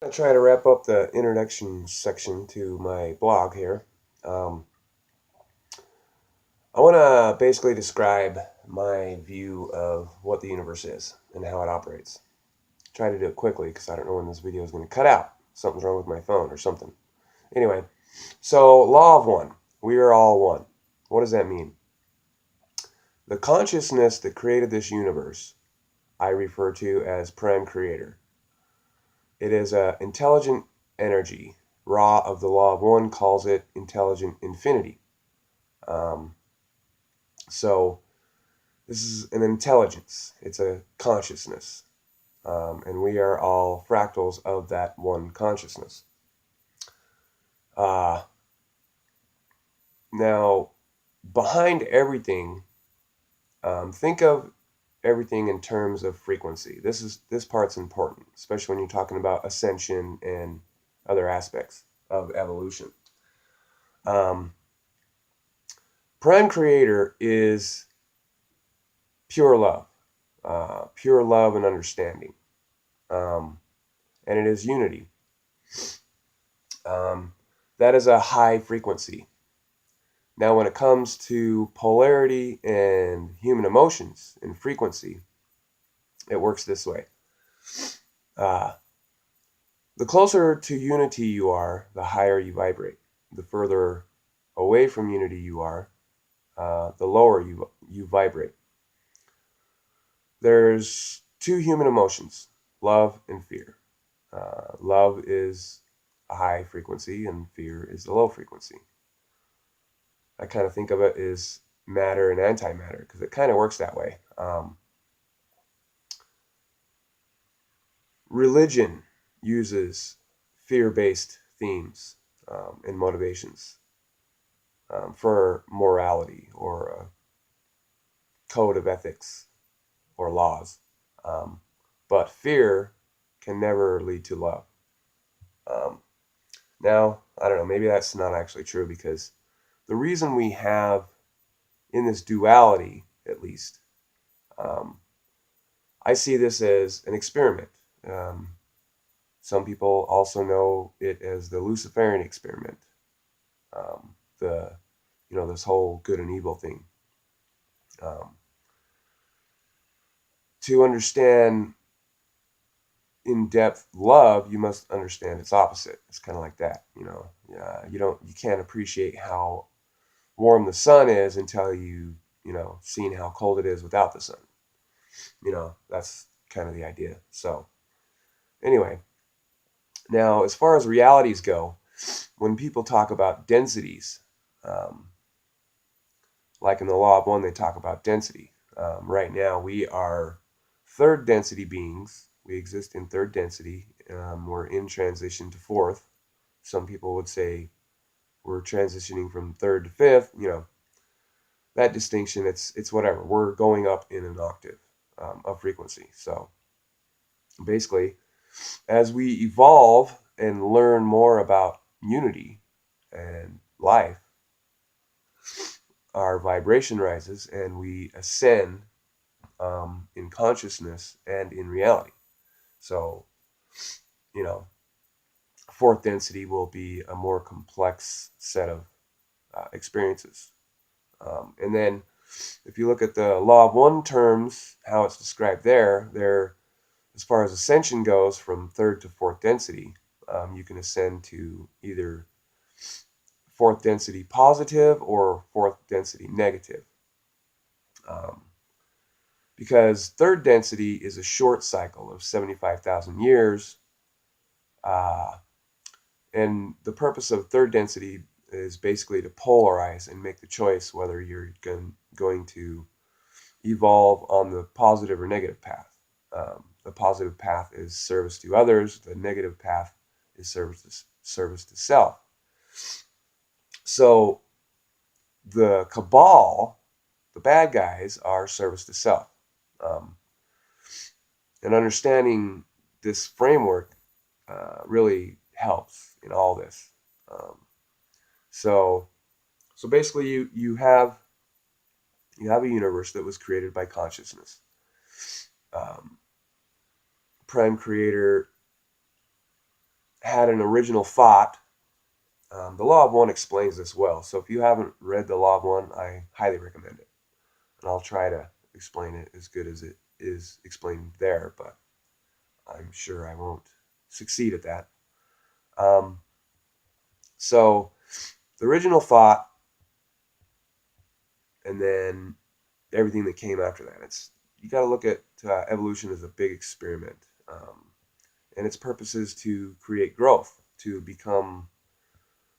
I try to wrap up the introduction section to my blog here. Um, I want to basically describe my view of what the universe is and how it operates. Try to do it quickly because I don't know when this video is going to cut out. Something's wrong with my phone or something. Anyway, so law of one. We are all one. What does that mean? The consciousness that created this universe, I refer to as prime creator. It is a intelligent energy. Ra of the law of one calls it intelligent infinity. Um, so this is an intelligence. It's a consciousness, and we are all fractals of that one consciousness. Uh, Now, behind everything, think of everything in terms of frequency. This part's important, especially when you're talking about ascension and other aspects of evolution. Um, Prime Creator is pure love and understanding, um, and it is unity. Um, that is a high frequency. Now, when it comes to polarity and human emotions and frequency, it works this way. Uh, the closer to unity you are, the higher you vibrate. The further away from unity you are, the lower you vibrate. There's two human emotions, love and fear. Love is a high frequency and fear is a low frequency. I kind of think of it as matter and antimatter because it kind of works that way. Religion uses fear-based themes and motivations for morality or a code of ethics or laws. Um, but fear can never lead to love. Um, Now, I don't know, maybe that's not actually true because the reason we have, in this duality at least, um, I see this as an experiment. Um, some people also know it as the Luciferian experiment, the this whole good and evil thing. Um, to understand in depth love, you must understand its opposite. It's kind of like that, you know. You can't appreciate how warm the sun is until seen how cold it is without the sun. That's kind of the idea. So anyway, now as far as realities go, when people talk about densities, um, like in the law of one, they talk about density. Right now, we are third density beings. We exist in third density. We're in transition to fourth. Some people would say we're transitioning from third to fifth. That distinction. It's whatever. We're going up in an octave of frequency. So basically, as we evolve and learn more about unity and life, our vibration rises and we ascend in consciousness and in reality. So, you know, fourth density will be a more complex set of experiences. And then if you look at the law of one terms, how it's described there, as far as ascension goes from third to fourth density, you can ascend to either fourth density positive or fourth density negative. Um, because third density is a short cycle of 75,000 years. Uh, and the purpose of third density is basically to polarize and make the choice whether you're going to evolve on the positive or negative path. The positive path is service to others, the negative path is service to self. So the cabal, the bad guys, are service to self. Um, and understanding this framework really helps in all this. Um, so, so basically, you have a universe that was created by consciousness. Um, Prime Creator had an original thought. The Law of One explains this well. So if you haven't read The Law of One, I highly recommend it. And I'll try to explain it as good as it is explained there, but I'm sure I won't succeed at that. Um, so the original thought, and then everything that came after that. It's you got to look at evolution as a big experiment, and its purpose is to create growth, to become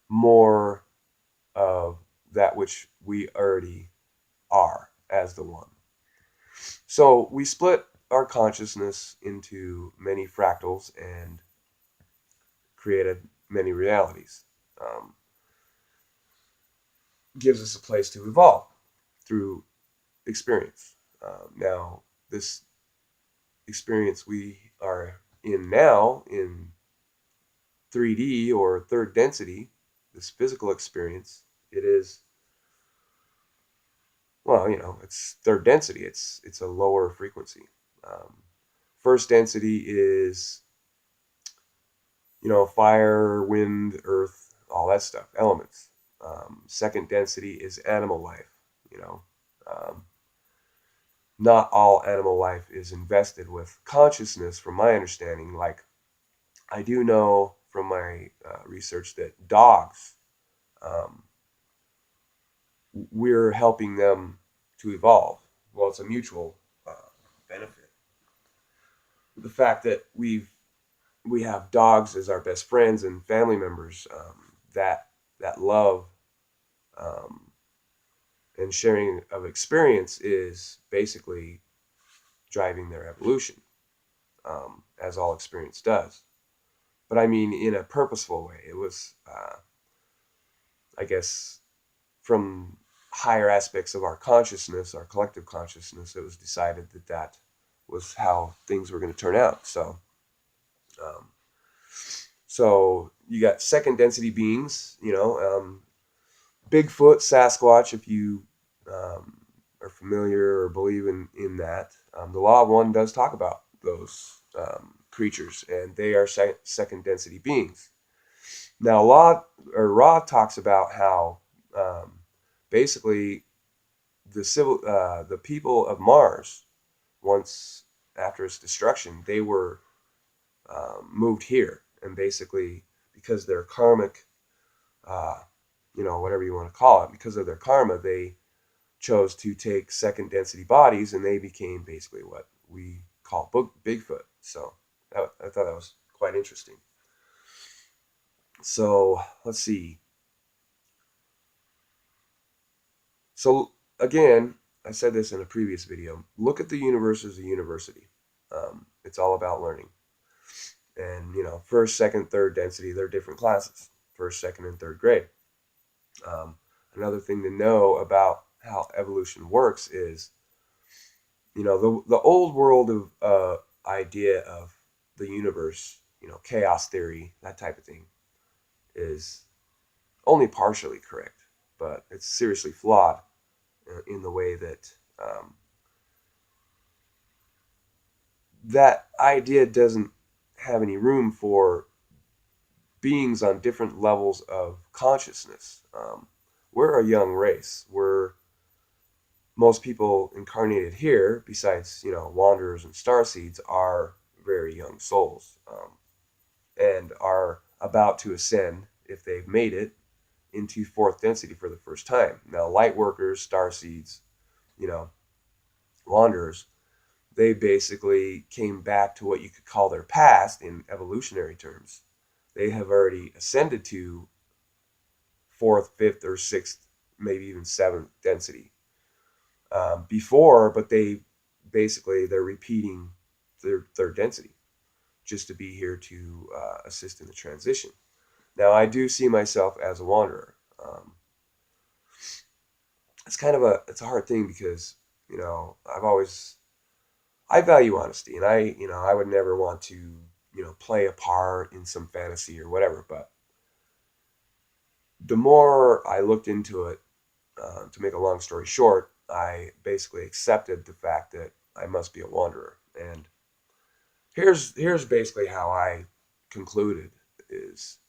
more of that which we already are as the one. So we split our consciousness into many fractals and created many realities. Um, Gives us a place to evolve through experience. Now, this experience we are in now in 3D or third density, this physical experience, it is, well, it's third density. It's a lower frequency. Um, First density is, fire, wind, earth, all that stuff, elements. Second density is animal life. You know, um, Not all animal life is invested with consciousness, from my understanding. Like, I do know from my research that dogs, um, we're helping them to evolve. Well, it's a mutual benefit. The fact that we have dogs as our best friends and family members, that love, um, and sharing of experience is basically driving their evolution, as all experience does. But I mean, in a purposeful way. It was, I guess, from higher aspects of our consciousness, our collective consciousness, it was decided that that was how things were going to turn out. Um, so you got second density beings, Bigfoot, Sasquatch, if you are familiar or believe in that. The Law of One does talk about those creatures, and they are second density beings. Now, Ra talks about how basically the people of Mars, once after its destruction, they were moved here, and basically because their karmic, uh, whatever you want to call it, because of their karma, they chose to take second density bodies, and they became basically what we call Bigfoot. So I thought that was quite interesting. So let's see. So again, I said this in a previous video. Look at the universe as a university. It's all about learning. And first, second, third density, they're different classes. First, second, and third grade. Um, Another thing to know about how evolution works is, the old world of idea of the universe, chaos theory, that type of thing, is only partially correct, but it's seriously flawed in the way that that idea doesn't have any room for beings on different levels of consciousness. We're a young race. Most people incarnated here, besides wanderers and starseeds, are very young souls, and are about to ascend, if they've made it, into fourth density for the first time. Now, light workers, starseeds, you know, wanderers, they basically came back to what you could call their past in evolutionary terms. They have already ascended to fourth, fifth, or sixth, maybe even seventh density before, but they're repeating their third density just to be here to assist in the transition. Now, I do see myself as a wanderer. It's kind of it's a hard thing because I value honesty, and I would never want to play a part in some fantasy or whatever. But the more I looked into it, to make a long story short, I basically accepted the fact that I must be a wanderer. And here's basically how I concluded images